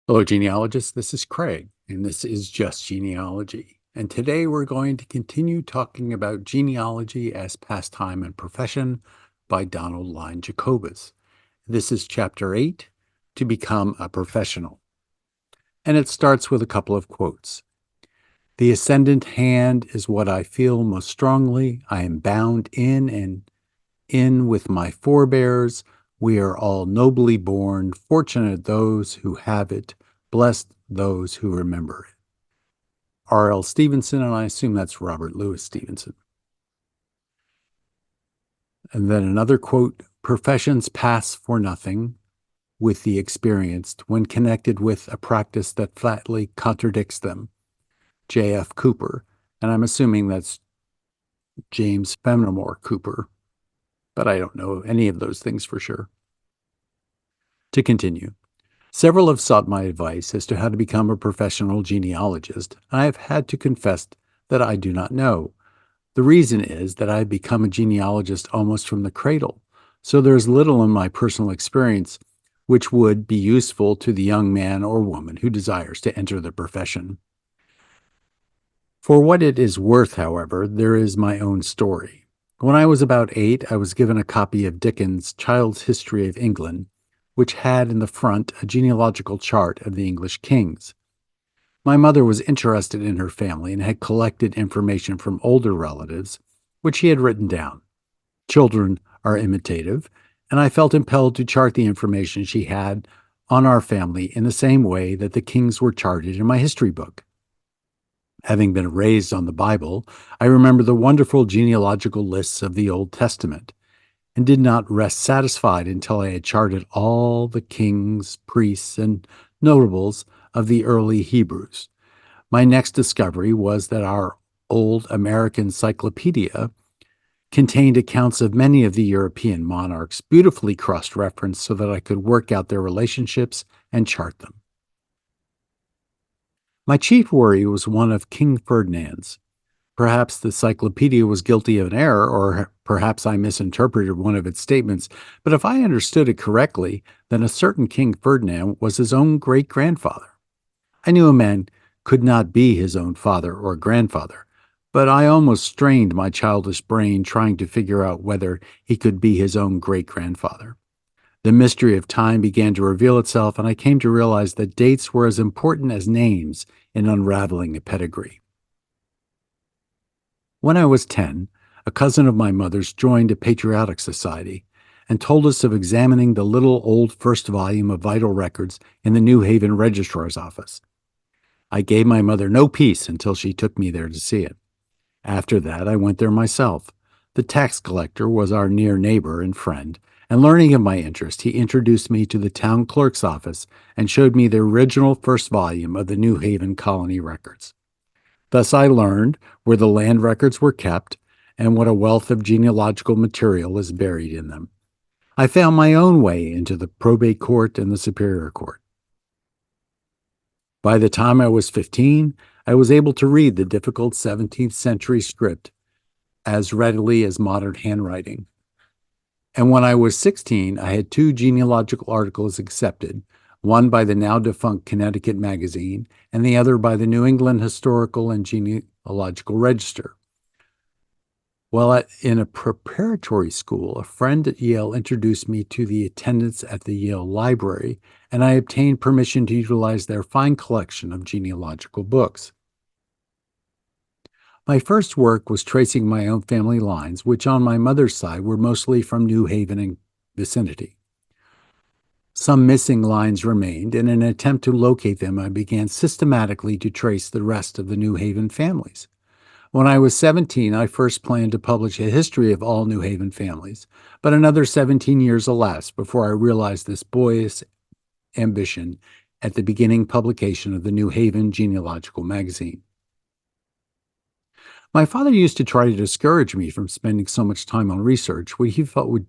Hello, genealogists. This is Craig, and this is Just Genealogy. And today we're going to continue talking about genealogy as pastime and profession by Donald Line Jacobus. This is chapter 8, To Become a Professional. And it starts with a couple of quotes. The ascendant hand is what I feel most strongly. I am bound in and in with my forebears. We are all nobly born, fortunate those who have it, blessed those who remember it. R.L. Stevenson, and I assume that's Robert Louis Stevenson. And then another quote, professions pass for nothing with the experienced when connected with a practice that flatly contradicts them. J.F. Cooper, and I'm assuming that's James Fenimore Cooper, but I don't know any of those things for sure. To continue, several have sought my advice as to how to become a professional genealogist, and I have had to confess that I do not know. The reason is that I have become a genealogist almost from the cradle, so there is little in my personal experience which would be useful to the young man or woman who desires to enter the profession. For what it is worth, however, there is my own story. When I was about 8, I was given a copy of Dickens' Child's History of England, which had in the front a genealogical chart of the English kings. My mother was interested in her family and had collected information from older relatives, which she had written down. Children are imitative, and I felt impelled to chart the information she had on our family in the same way that the kings were charted in my history book. Having been raised on the Bible, I remember the wonderful genealogical lists of the Old Testament, and did not rest satisfied until I had charted all the kings, priests, and notables of the early Hebrews. My next discovery was that our old American cyclopedia contained accounts of many of the European monarchs, beautifully cross-referenced so that I could work out their relationships and chart them. My chief worry was one of King Ferdinand's. Perhaps the cyclopedia was guilty of an error, or perhaps I misinterpreted one of its statements, but if I understood it correctly, then a certain King Ferdinand was his own great-grandfather. I knew a man could not be his own father or grandfather, but I almost strained my childish brain trying to figure out whether he could be his own great-grandfather. The mystery of time began to reveal itself, and I came to realize that dates were as important as names in unraveling a pedigree. When I was 10, a cousin of my mother's joined a patriotic society and told us of examining the little old first volume of vital records in the New Haven registrar's office. I gave my mother no peace until she took me there to see it. After that, I went there myself. The tax collector was our near neighbor and friend, and learning of my interest, he introduced me to the town clerk's office and showed me the original first volume of the New Haven colony records. Thus I learned where the land records were kept and what a wealth of genealogical material is buried in them. I found my own way into the probate court and the superior court. By the time I was 15, I was able to read the difficult 17th century script as readily as modern handwriting. And when I was 16, I had 2 genealogical articles accepted, one by the now-defunct Connecticut Magazine, and the other by the New England Historical and Genealogical Register. While in a preparatory school, a friend at Yale introduced me to the attendants at the Yale Library, and I obtained permission to utilize their fine collection of genealogical books. My first work was tracing my own family lines, which on my mother's side were mostly from New Haven and vicinity. Some missing lines remained, and in an attempt to locate them, I began systematically to trace the rest of the New Haven families. When I was 17, I first planned to publish a history of all New Haven families, but another 17 years elapsed before I realized this boyish ambition at the beginning publication of the New Haven Genealogical Magazine. My father used to try to discourage me from spending so much time on research, which he felt would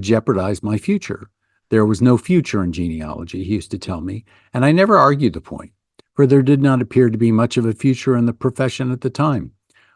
jeopardize my future. There was no future in genealogy, he used to tell me, and I never argued the point, for there did not appear to be much of a future in the profession at the time.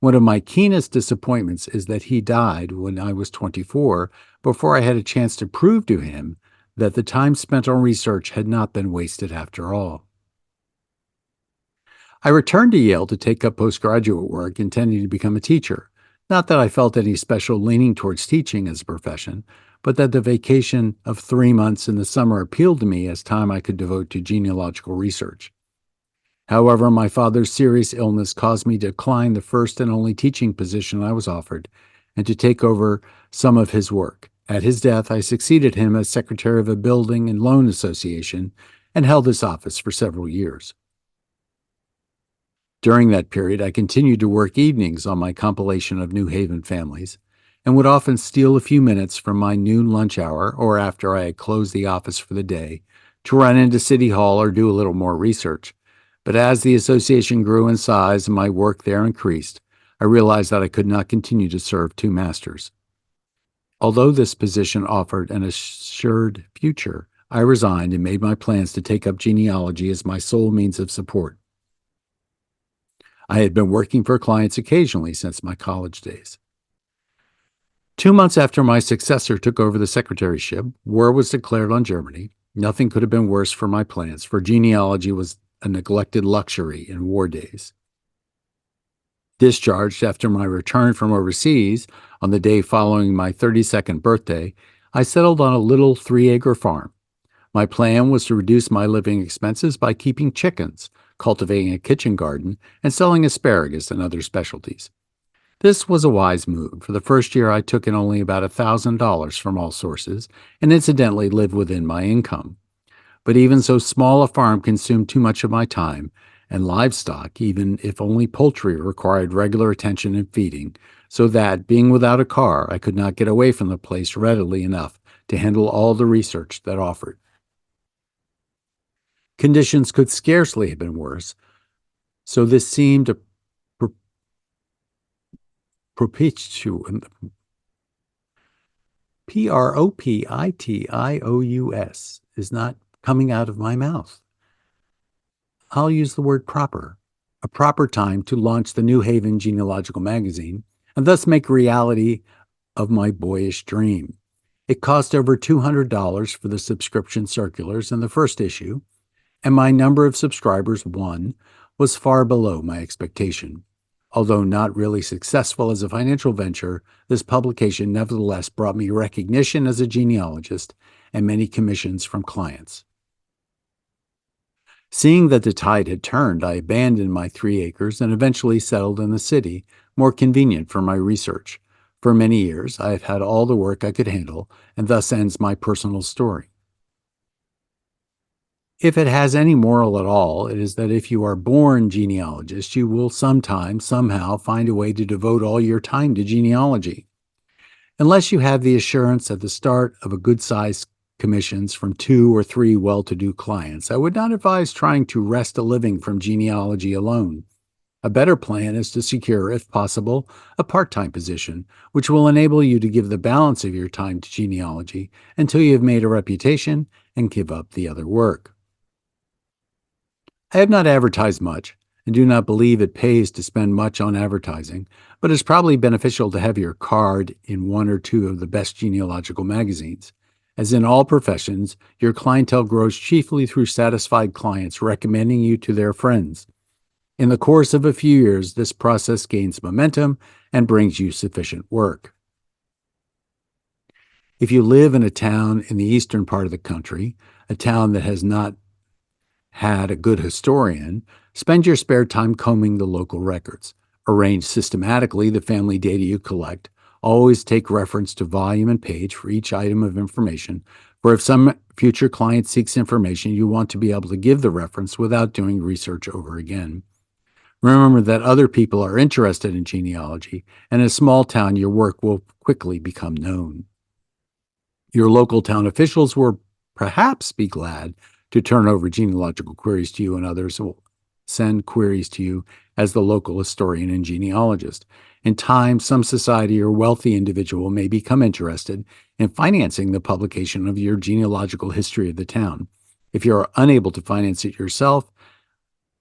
One of my keenest disappointments is that he died when I was 24, before I had a chance to prove to him that the time spent on research had not been wasted after all. I returned to Yale to take up postgraduate work, intending to become a teacher. Not that I felt any special leaning towards teaching as a profession, but that the vacation of 3 months in the summer appealed to me as time I could devote to genealogical research. However, my father's serious illness caused me to decline the first and only teaching position I was offered, and to take over some of his work. At his death, I succeeded him as secretary of a building and loan association and held this office for several years. During that period, I continued to work evenings on my compilation of New Haven families, and would often steal a few minutes from my noon lunch hour or after I had closed the office for the day to run into City Hall or do a little more research. But as the association grew in size and my work there increased, I realized that I could not continue to serve two masters. Although this position offered an assured future, I resigned and made my plans to take up genealogy as my sole means of support. I had been working for clients occasionally since my college days. 2 months after my successor took over the secretaryship, war was declared on Germany. Nothing could have been worse for my plans, for genealogy was a neglected luxury in war days. Discharged after my return from overseas, on the day following my 32nd birthday, I settled on a little 3-acre farm. My plan was to reduce my living expenses by keeping chickens, cultivating a kitchen garden, and selling asparagus and other specialties. This was a wise move. For the first year, I took in only about $1,000 from all sources, and incidentally lived within my income. But even so small a farm consumed too much of my time, and livestock, even if only poultry, required regular attention and feeding, so that, being without a car, I could not get away from the place readily enough to handle all the research that offered. Conditions could scarcely have been worse, so this seemed a propitious, propitious, is not coming out of my mouth. I'll use the word proper, a proper time to launch the New Haven Genealogical Magazine, and thus make reality of my boyish dream. It cost over $200 for the subscription circulars in the first issue, and my number of subscribers, 1, was far below my expectation. Although not really successful as a financial venture, this publication nevertheless brought me recognition as a genealogist and many commissions from clients. Seeing that the tide had turned, I abandoned my 3 acres and eventually settled in the city, more convenient for my research. For many years, I have had all the work I could handle, and thus ends my personal story. If it has any moral at all, it is that if you are born genealogist, you will sometime, somehow find a way to devote all your time to genealogy. Unless you have the assurance at the start of a good-sized commissions from 2 or 3 well-to-do clients, I would not advise trying to wrest a living from genealogy alone. A better plan is to secure, if possible, a part-time position, which will enable you to give the balance of your time to genealogy until you have made a reputation and give up the other work. I have not advertised much, and do not believe it pays to spend much on advertising, but it's probably beneficial to have your card in 1 or 2 of the best genealogical magazines. As in all professions, your clientele grows chiefly through satisfied clients recommending you to their friends. In the course of a few years, this process gains momentum and brings you sufficient work. If you live in a town in the eastern part of the country, a town that has not had a good historian, spend your spare time combing the local records. Arrange systematically the family data you collect. Always take reference to volume and page for each item of information, for if some future client seeks information, you want to be able to give the reference without doing research over again. Remember that other people are interested in genealogy, and in a small town, your work will quickly become known. Your local town officials will perhaps be glad to turn over genealogical queries to you, and others will send queries to you as the local historian and genealogist. In time, some society or wealthy individual may become interested in financing the publication of your genealogical history of the town. If you are unable to finance it yourself,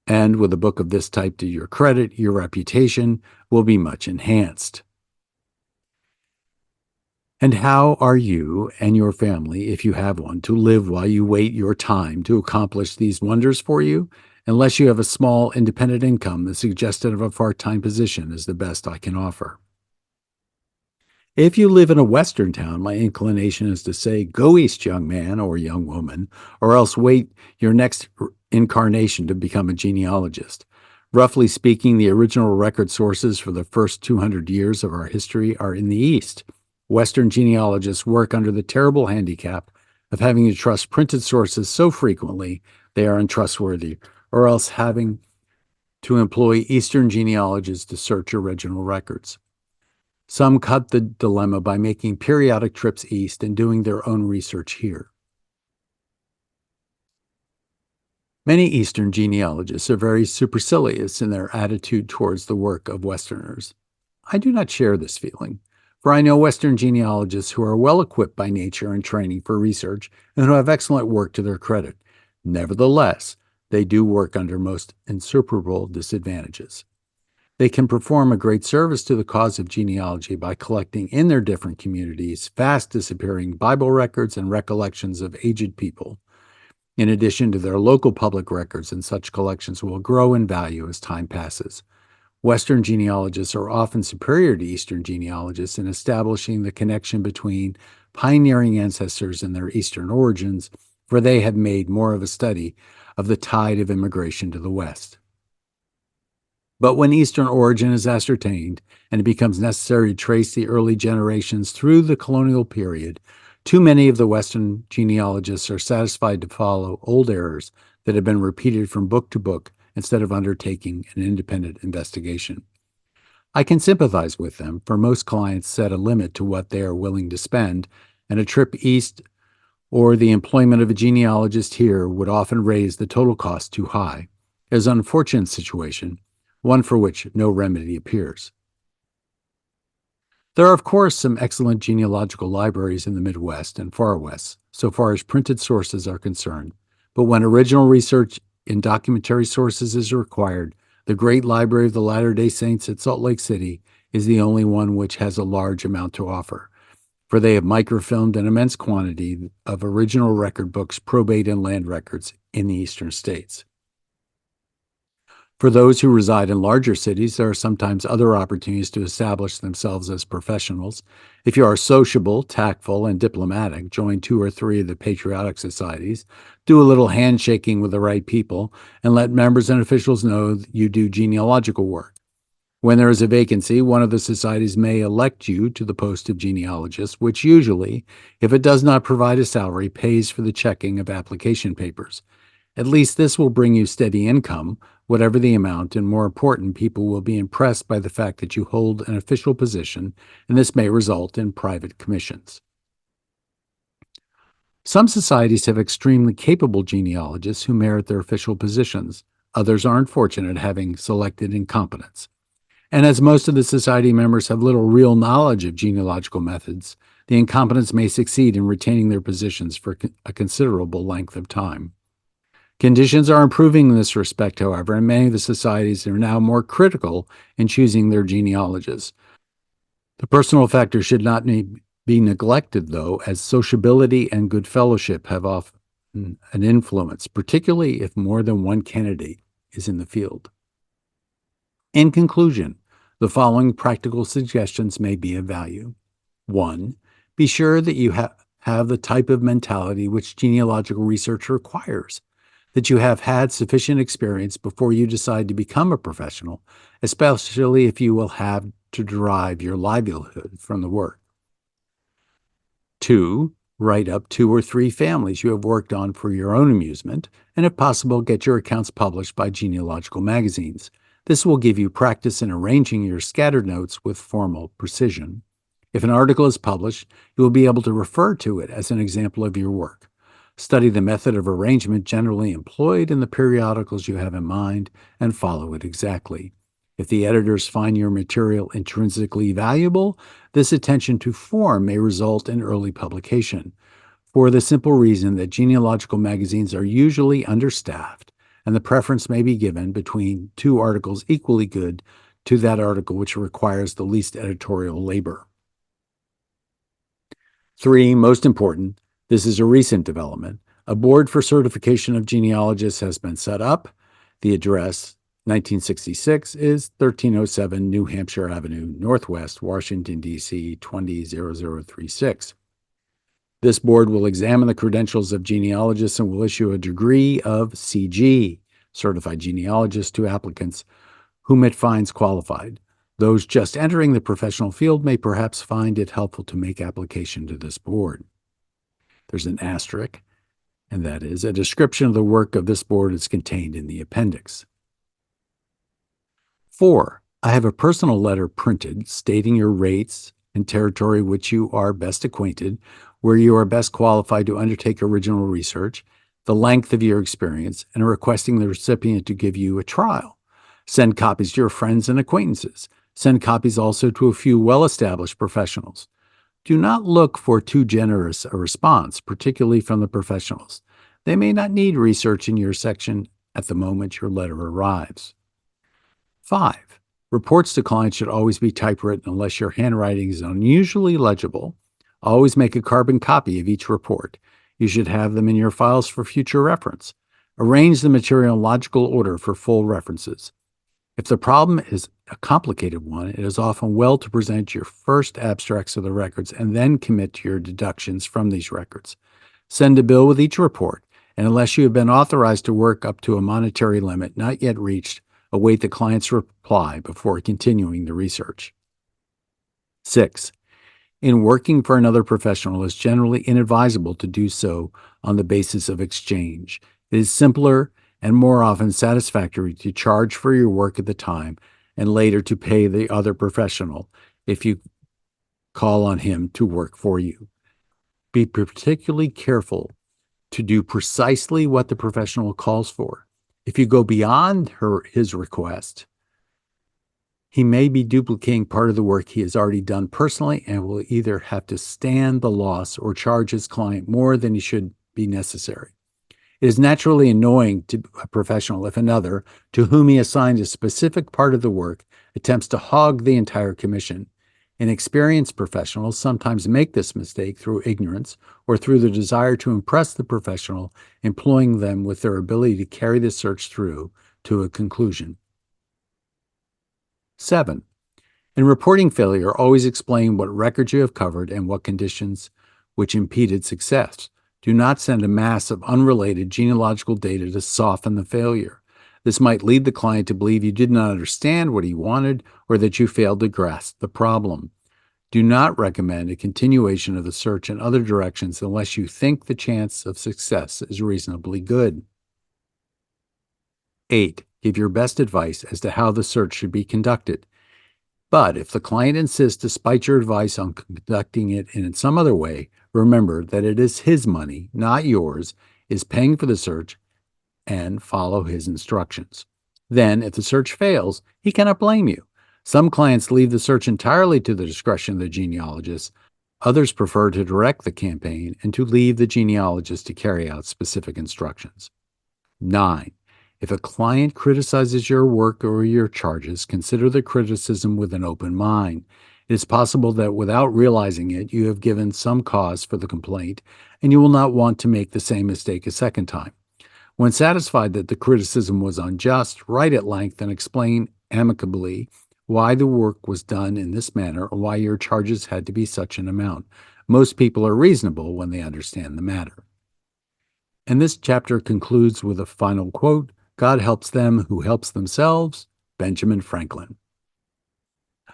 and with a book of this type to your credit, your reputation will be much enhanced. And how are you and your family, if you have one, to live while you wait your time to accomplish these wonders for you? Unless you have a small independent income, the suggestion of a part-time position is the best I can offer. If you live in a Western town, my inclination is to say, go east, young man or young woman, or else wait your next incarnation to become a genealogist. Roughly speaking, the original record sources for the first 200 years of our history are in the East. Western genealogists work under the terrible handicap of having to trust printed sources so frequently they are untrustworthy, or else having to employ Eastern genealogists to search original records. Some cut the dilemma by making periodic trips east and doing their own research here. Many Eastern genealogists are very supercilious in their attitude towards the work of Westerners. I do not share this feeling, for I know Western genealogists who are well equipped by nature and training for research and who have excellent work to their credit. Nevertheless, they do work under most insuperable disadvantages. They can perform a great service to the cause of genealogy by collecting in their different communities fast disappearing Bible records and recollections of aged people. In addition to their local public records, and such collections will grow in value as time passes. Western genealogists are often superior to Eastern genealogists in establishing the connection between pioneering ancestors and their Eastern origins, for they have made more of a study of the tide of immigration to the West. But when Eastern origin is ascertained and it becomes necessary to trace the early generations through the colonial period, too many of the Western genealogists are satisfied to follow old errors that have been repeated from book to book instead of undertaking an independent investigation. I can sympathize with them, for most clients set a limit to what they are willing to spend, and a trip east or the employment of a genealogist here would often raise the total cost too high. It is an unfortunate situation, one for which no remedy appears. There are, of course, some excellent genealogical libraries in the Midwest and Far West, so far as printed sources are concerned, but when original research in documentary sources is required, the Great Library of the Latter-day Saints at Salt Lake City is the only one which has a large amount to offer, for they have microfilmed an immense quantity of original record books, probate, and land records in the eastern states. For those who reside in larger cities, there are sometimes other opportunities to establish themselves as professionals. If you are sociable, tactful, and diplomatic, join 2 or 3 of the patriotic societies, do a little handshaking with the right people, and let members and officials know you do genealogical work. When there is a vacancy, one of the societies may elect you to the post of genealogist, which usually, if it does not provide a salary, pays for the checking of application papers. At least this will bring you steady income, whatever the amount, and more important, people will be impressed by the fact that you hold an official position, and this may result in private commissions. Some societies have extremely capable genealogists who merit their official positions. Others are unfortunate, having selected incompetents. And as most of the society members have little real knowledge of genealogical methods, the incompetents may succeed in retaining their positions for a considerable length of time. Conditions are improving in this respect, however, and many of the societies are now more critical in choosing their genealogists. The personal factor should not be neglected, though, as sociability and good fellowship have often an influence, particularly if more than one candidate is in the field. In conclusion, the following practical suggestions may be of value. 1. Be sure that you have the type of mentality which genealogical research requires, that you have had sufficient experience before you decide to become a professional, especially if you will have to derive your livelihood from the work. 2. Write up 2 or 3 families you have worked on for your own amusement, and if possible, get your accounts published by genealogical magazines. This will give you practice in arranging your scattered notes with formal precision. If an article is published, you will be able to refer to it as an example of your work. Study the method of arrangement generally employed in the periodicals you have in mind and follow it exactly. If the editors find your material intrinsically valuable, this attention to form may result in early publication, for the simple reason that genealogical magazines are usually understaffed, and the preference may be given between 2 articles equally good to that article which requires the least editorial labor. 3, most important, this is a recent development. A board for certification of genealogists has been set up. The address, 1966, is 1307 New Hampshire Avenue, Northwest, Washington, D.C., 200036. This board will examine the credentials of genealogists and will issue a degree of CG, Certified Genealogist, to applicants whom it finds qualified. Those just entering the professional field may perhaps find it helpful to make application to this board. There's an asterisk, and that is, a description of the work of this board is contained in the appendix. 4, I have a personal letter printed stating your rates and territory which you are best acquainted, where you are best qualified to undertake original research, the length of your experience, and requesting the recipient to give you a trial. Send copies to your friends and acquaintances. Send copies also to a few well-established professionals. Do not look for too generous a response, particularly from the professionals. They may not need research in your section at the moment your letter arrives. 5, reports to clients should always be typewritten unless your handwriting is unusually legible. Always make a carbon copy of each report. You should have them in your files for future reference. Arrange the material in logical order for full references. If the problem is a complicated one, it is often well to present your first abstracts of the records and then commit to your deductions from these records. Send a bill with each report, and unless you have been authorized to work up to a monetary limit not yet reached, await the client's reply before continuing the research. 6, in working for another professional, it is generally inadvisable to do so on the basis of exchange. It is simpler and more often satisfactory to charge for your work at the time and later to pay the other professional if you call on him to work for you. Be particularly careful to do precisely what the professional calls for. If you go beyond his request, he may be duplicating part of the work he has already done personally and will either have to stand the loss or charge his client more than he should be necessary. It is naturally annoying to a professional if another, to whom he assigned a specific part of the work, attempts to hog the entire commission. Inexperienced professionals sometimes make this mistake through ignorance or through the desire to impress the professional, employing them with their ability to carry the search through to a conclusion. 7, in reporting failure, always explain what records you have covered and what conditions which impeded success. Do not send a mass of unrelated genealogical data to soften the failure. This might lead the client to believe you did not understand what he wanted or that you failed to grasp the problem. Do not recommend a continuation of the search in other directions unless you think the chance of success is reasonably good. 8, give your best advice as to how the search should be conducted. But if the client insists, despite your advice, on conducting it in some other way, remember that it is his money, not yours, is paying for the search, and follow his instructions. Then, if the search fails, he cannot blame you. Some clients leave the search entirely to the discretion of the genealogist. Others prefer to direct the campaign and to leave the genealogist to carry out specific instructions. 9, if a client criticizes your work or your charges, consider the criticism with an open mind. It is possible that without realizing it, you have given some cause for the complaint, and you will not want to make the same mistake a second time. When satisfied that the criticism was unjust, write at length and explain amicably why the work was done in this manner or why your charges had to be such an amount. Most people are reasonable when they understand the matter. And this chapter concludes with a final quote: God helps them who helps themselves, Benjamin Franklin.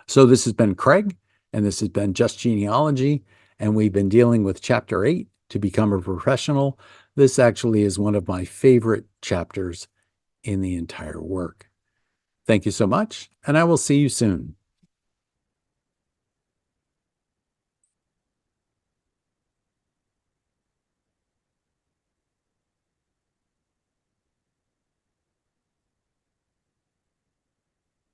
So this has been Craig, and this has been Just Genealogy, and we've been dealing with Chapter 8, To Become a Professional. This actually is one of my favorite chapters in the entire work. Thank you so much, and I will see you soon.